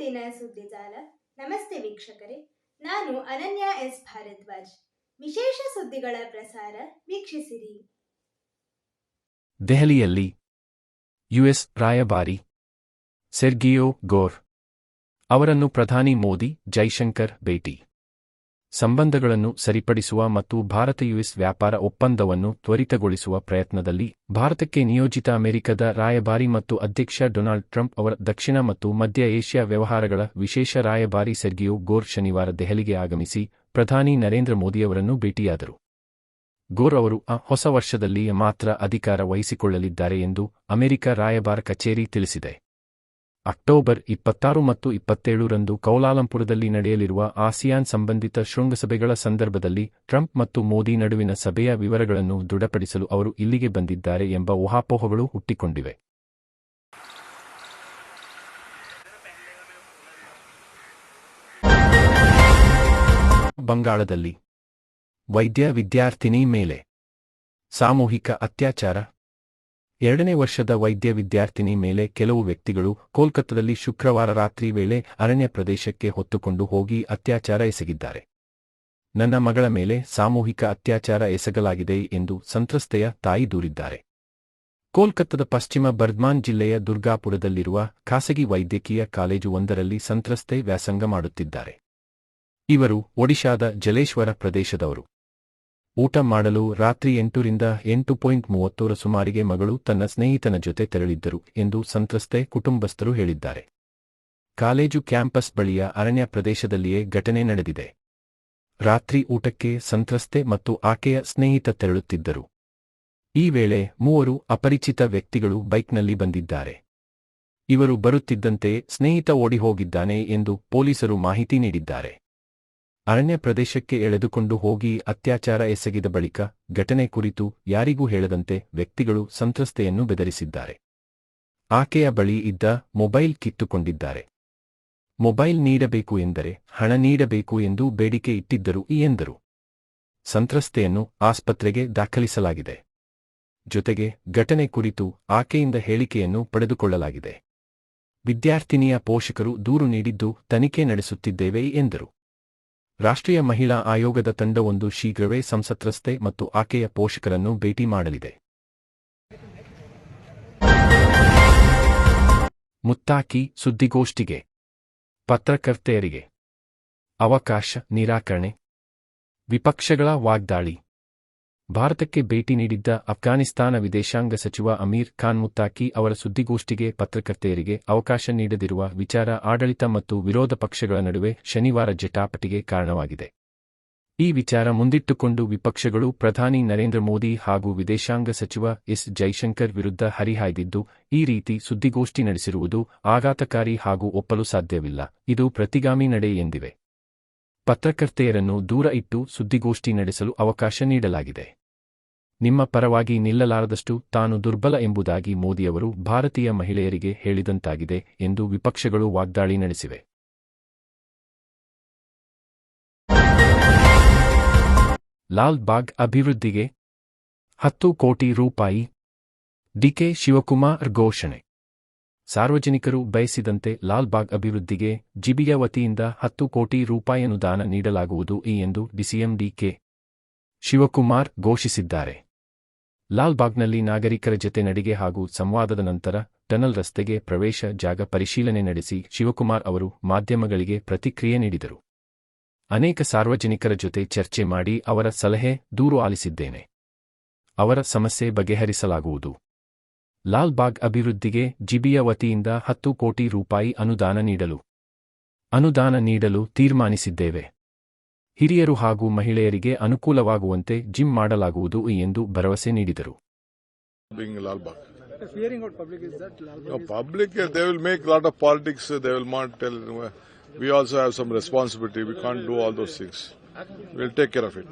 ದೈನಂದಿನ ಸುದ್ದಿಜಾಲ. ನಮಸ್ತೆ ವೀಕ್ಷಕರೇ, ನಾನು ಅನನ್ಯ ಎಸ್ ಭಾರದ್ವಾಜ್. ವಿಶೇಷ ಸುದ್ದಿಗಳ ಪ್ರಸಾರ ವೀಕ್ಷಿಸಿರಿ. ದೆಹಲಿಯಲ್ಲಿ ಯುಎಸ್ ರಾಯಭಾರಿ ಸೆರ್ಗಿಯೋ ಗೋರ್ ಅವರನ್ನು ಪ್ರಧಾನಿ ಮೋದಿ ಜೈಶಂಕರ್ ಭೇಟಿ. ಸಂಬಂಧಗಳನ್ನು ಸರಿಪಡಿಸುವ ಮತ್ತು ಭಾರತ-ಯುಎಸ್ ವ್ಯಾಪಾರ ಒಪ್ಪಂದವನ್ನು ತ್ವರಿತಗೊಳಿಸುವ ಪ್ರಯತ್ನದಲ್ಲಿ ಭಾರತಕ್ಕೆ ನಿಯೋಜಿತ ಅಮೆರಿಕದ ರಾಯಭಾರಿ ಮತ್ತು ಅಧ್ಯಕ್ಷ ಡೊನಾಲ್ಡ್ ಟ್ರಂಪ್ ಅವರ ದಕ್ಷಿಣ ಮತ್ತು ಮಧ್ಯ ಏಷ್ಯಾ ವ್ಯವಹಾರಗಳ ವಿಶೇಷ ರಾಯಭಾರಿ ಸೆರ್ಗಿಯೋ ಗೋರ್ ಶನಿವಾರ ದೆಹಲಿಗೆ ಆಗಮಿಸಿ ಪ್ರಧಾನಿ ನರೇಂದ್ರ ಮೋದಿಯವರನ್ನು ಭೇಟಿಯಾದರು. ಗೋರ್ ಅವರು ಹೊಸ ವರ್ಷದಲ್ಲಿ ಮಾತ್ರ ಅಧಿಕಾರ ವಹಿಸಿಕೊಳ್ಳಲಿದ್ದಾರೆ ಎಂದು ಅಮೆರಿಕ ರಾಯಭಾರ ಕಚೇರಿ ತಿಳಿಸಿದೆ. ಅಕ್ಟೋಬರ್ 26 ಮತ್ತು 27 ರಂದು ಕೌಲಾಲಂಪುರದಲ್ಲಿ ನಡೆಯಲಿರುವ ಆಸಿಯಾನ್ ಸಂಬಂಧಿತ ಶೃಂಗಸಭೆಗಳ ಸಂದರ್ಭದಲ್ಲಿ ಟ್ರಂಪ್ ಮತ್ತು ಮೋದಿ ನಡುವಿನ ಸಭೆಯ ವಿವರಗಳನ್ನು ದೃಢಪಡಿಸಲು ಅವರು ಇಲ್ಲಿಗೆ ಬಂದಿದ್ದಾರೆ ಎಂಬ ಊಹಾಪೋಹಗಳು ಹುಟ್ಟಿಕೊಂಡಿವೆ. ಬಂಗಾಳದಲ್ಲಿ ವೈದ್ಯ ವಿದ್ಯಾರ್ಥಿನಿ ಮೇಲೆ ಸಾಮೂಹಿಕ ಅತ್ಯಾಚಾರ. 2ನೇ ವರ್ಷದ ವೈದ್ಯ ವಿದ್ಯಾರ್ಥಿನಿ ಮೇಲೆ ಕೆಲವು ವ್ಯಕ್ತಿಗಳು ಕೋಲ್ಕತ್ತಾದಲ್ಲಿ ಶುಕ್ರವಾರ ರಾತ್ರಿ ವೇಳೆ ಅರಣ್ಯ ಪ್ರದೇಶಕ್ಕೆ ಹೊತ್ತುಕೊಂಡು ಹೋಗಿ ಅತ್ಯಾಚಾರ ಎಸಗಿದ್ದಾರೆ. ನನ್ನ ಮಗಳ ಮೇಲೆ ಸಾಮೂಹಿಕ ಅತ್ಯಾಚಾರ ಎಸಗಲಾಗಿದೆ ಎಂದು ಸಂತ್ರಸ್ತೆಯ ತಾಯಿ ದೂರಿದ್ದಾರೆ. ಕೋಲ್ಕತ್ತಾದ ಪಶ್ಚಿಮ ಬರ್ಧ್ಮಾನ್ ಜಿಲ್ಲೆಯ ದುರ್ಗಾಪುರದಲ್ಲಿರುವ ಖಾಸಗಿ ವೈದ್ಯಕೀಯ ಕಾಲೇಜು ಒಂದರಲ್ಲಿ ಸಂತ್ರಸ್ತೆ ವ್ಯಾಸಂಗ ಮಾಡುತ್ತಿದ್ದಾರೆ. ಇವರು ಒಡಿಶಾದ ಜಲೇಶ್ವರ ಪ್ರದೇಶದವರು. ಊಟ ಮಾಡಲು ರಾತ್ರಿ 8 ರಿಂದ 8:30 ಸುಮಾರಿಗೆ ಮಗಳು ತನ್ನ ಸ್ನೇಹಿತನ ಜೊತೆ ತೆರಳಿದ್ದರು ಎಂದು ಸಂತ್ರಸ್ತೆ ಕುಟುಂಬಸ್ಥರು ಹೇಳಿದ್ದಾರೆ. ಕಾಲೇಜು ಕ್ಯಾಂಪಸ್ ಬಳಿಯ ಅರಣ್ಯ ಪ್ರದೇಶದಲ್ಲಿಯೇ ಘಟನೆ ನಡೆದಿದೆ. ರಾತ್ರಿ ಊಟಕ್ಕೆ ಸಂತ್ರಸ್ತೆ ಮತ್ತು ಆಕೆಯ ಸ್ನೇಹಿತ ತೆರಳುತ್ತಿದ್ದರು. ಈ ವೇಳೆ 3 ಅಪರಿಚಿತ ವ್ಯಕ್ತಿಗಳು ಬೈಕ್ನಲ್ಲಿ ಬಂದಿದ್ದಾರೆ. ಇವರು ಬರುತ್ತಿದ್ದಂತೆ ಸ್ನೇಹಿತ ಓಡಿಹೋಗಿದ್ದಾನೆ ಎಂದು ಪೊಲೀಸರು ಮಾಹಿತಿ ನೀಡಿದ್ದಾರೆ. ಅರಣ್ಯ ಪ್ರದೇಶಕ್ಕೆ ಎಳೆದುಕೊಂಡು ಹೋಗಿ ಅತ್ಯಾಚಾರ ಎಸಗಿದ ಬಳಿಕ ಘಟನೆ ಕುರಿತು ಯಾರಿಗೂ ಹೇಳದಂತೆ ವ್ಯಕ್ತಿಗಳು ಸಂತ್ರಸ್ತೆಯನ್ನು ಬೆದರಿಸಿದ್ದಾರೆ. ಆಕೆಯ ಬಳಿ ಇದ್ದ ಮೊಬೈಲ್ ಕಿತ್ತುಕೊಂಡಿದ್ದಾರೆ. ಮೊಬೈಲ್ ನೀಡಬೇಕು ಎಂದರೆ ಹಣ ನೀಡಬೇಕು ಎಂದು ಬೇಡಿಕೆ ಇಟ್ಟಿದ್ದರು ಎಂದರು. ಸಂತ್ರಸ್ತೆಯನ್ನು ಆಸ್ಪತ್ರೆಗೆ ದಾಖಲಿಸಲಾಗಿದೆ. ಜೊತೆಗೆ ಘಟನೆ ಕುರಿತು ಆಕೆಯಿಂದ ಹೇಳಿಕೆಯನ್ನು ಪಡೆದುಕೊಳ್ಳಲಾಗಿದೆ. ವಿದ್ಯಾರ್ಥಿನಿಯ ಪೋಷಕರು ದೂರು ನೀಡಿದ್ದು ತನಿಖೆ ನಡೆಸುತ್ತಿದ್ದೇವೆ ಎಂದರು. ರಾಷ್ಟ್ರೀಯ ಮಹಿಳಾ ಆಯೋಗದ ತಂಡವೊಂದು ಶೀಘ್ರವೇ ಸಂತ್ರಸ್ತೆ ಮತ್ತು ಆಕೆಯ ಪೋಷಕರನ್ನು ಭೇಟಿ ಮಾಡಲಿದೆ. ಮುತ್ತಾಕಿ ಸುದ್ದಿಗೋಷ್ಠಿಗೆ ಪತ್ರಕರ್ತೆಯರಿಗೆ ಅವಕಾಶ ನಿರಾಕರಣೆ, ವಿಪಕ್ಷಗಳ ವಾಗ್ದಾಳಿ. ಭಾರತಕ್ಕೆ ಭೇಟಿ ನೀಡಿದ್ದ ಅಫ್ಘಾನಿಸ್ತಾನ ವಿದೇಶಾಂಗ ಸಚಿವ ಅಮೀರ್ ಖಾನ್ ಮುತ್ತಾಕಿ ಅವರ ಸುದ್ದಿಗೋಷ್ಠಿಗೆ ಪತ್ರಕರ್ತೆಯರಿಗೆ ಅವಕಾಶ ನೀಡದಿರುವ ವಿಚಾರ ಆಡಳಿತ ಮತ್ತು ವಿರೋಧ ಪಕ್ಷಗಳ ನಡುವೆ ಶನಿವಾರ ಜಟಾಪಟಿಗೆ ಕಾರಣವಾಗಿದೆ. ಈ ವಿಚಾರ ಮುಂದಿಟ್ಟುಕೊಂಡು ವಿಪಕ್ಷಗಳು ಪ್ರಧಾನಿ ನರೇಂದ್ರ ಮೋದಿ ಹಾಗೂ ವಿದೇಶಾಂಗ ಸಚಿವ ಎಸ್ ಜೈಶಂಕರ್ ವಿರುದ್ಧ ಹರಿಹಾಯ್ದಿದ್ದು, ಈ ರೀತಿ ಸುದ್ದಿಗೋಷ್ಠಿ ನಡೆಸಿರುವುದು ಆಘಾತಕಾರಿ ಹಾಗೂ ಒಪ್ಪಲು ಸಾಧ್ಯವಿಲ್ಲ, ಇದು ಪ್ರತಿಗಾಮಿ ನಡೆ ಎಂದಿವೆ. ಪತ್ರಕರ್ತೆಯರನ್ನು ದೂರ ಇಟ್ಟು ಸುದ್ದಿಗೋಷ್ಠಿ ನಡೆಸಲು ಅವಕಾಶ ನೀಡಲಾಗಿದೆ. ನಿಮ್ಮ ಪರವಾಗಿ ನಿಲ್ಲಲಾರದಷ್ಟು ತಾನು ದುರ್ಬಲ ಎಂಬುದಾಗಿ ಮೋದಿಯವರು ಭಾರತೀಯ ಮಹಿಳೆಯರಿಗೆ ಹೇಳಿದಂತಾಗಿದೆ ಎಂದು ವಿಪಕ್ಷಗಳು ವಾಗ್ದಾಳಿ ನಡೆಸಿವೆ. ಲಾಲ್ ಬಾಗ್ ಅಭಿವೃದ್ಧಿಗೆ 10 ಕೋಟಿ ರೂಪಾಯಿ ಡಿಕೆ ಶಿವಕುಮಾರ್ ಘೋಷಣೆ. ಸಾರ್ವಜನಿಕರು ಬಯಸಿದಂತೆ ಲಾಲ್ ಬಾಗ್ ಅಭಿವೃದ್ಧಿಗೆ ಜಿಬಿಯ ವತಿಯಿಂದ 10 ಕೋಟಿ ರೂಪಾಯಿ ಅನುದಾನ ನೀಡಲಾಗುವುದು ಎಂದು ಡಿಸಿಎಂ ಡಿಕೆ ಶಿವಕುಮಾರ್ ಘೋಷಿಸಿದ್ದಾರೆ. ಲಾಲ್ ಬಾಗ್ನಲ್ಲಿ ನಾಗರಿಕರ ಜತೆ ನಡಿಗೆ ಹಾಗೂ ಸಂವಾದದ ನಂತರ ಟನಲ್ ರಸ್ತೆಗೆ ಪ್ರವೇಶ ಜಾಗ ಪರಿಶೀಲನೆ ನಡೆಸಿ ಶಿವಕುಮಾರ್ ಅವರು ಮಾಧ್ಯಮಗಳಿಗೆ ಪ್ರತಿಕ್ರಿಯೆ ನೀಡಿದರು. ಅನೇಕ ಸಾರ್ವಜನಿಕರ ಜೊತೆ ಚರ್ಚೆ ಮಾಡಿ ಅವರ ಸಲಹೆ, ದೂರು ಆಲಿಸಿದ್ದೇನೆ. ಅವರ ಸಮಸ್ಯೆ ಬಗೆಹರಿಸಲಾಗುವುದು. ಲಾಲ್ ಬಾಗ್ ಅಭಿವೃದ್ಧಿಗೆ ಜಿಬಿಯ ವತಿಯಿಂದ 10 ಕೋಟಿ ರೂಪಾಯಿ ಅನುದಾನ ನೀಡಲು ತೀರ್ಮಾನಿಸಿದ್ದೇವೆ. ಹಿರಿಯರು ಹಾಗೂ ಮಹಿಳೆಯರಿಗೆ ಅನುಕೂಲವಾಗುವಂತೆ ಜಿಮ್ ಮಾಡಲಾಗುವುದು ಎಂದು ಭರವಸೆ ನೀಡಿದರು. They will make a lot of politics. They will not tell. We also have some responsibility. We can't do all those things. We'll take care of it.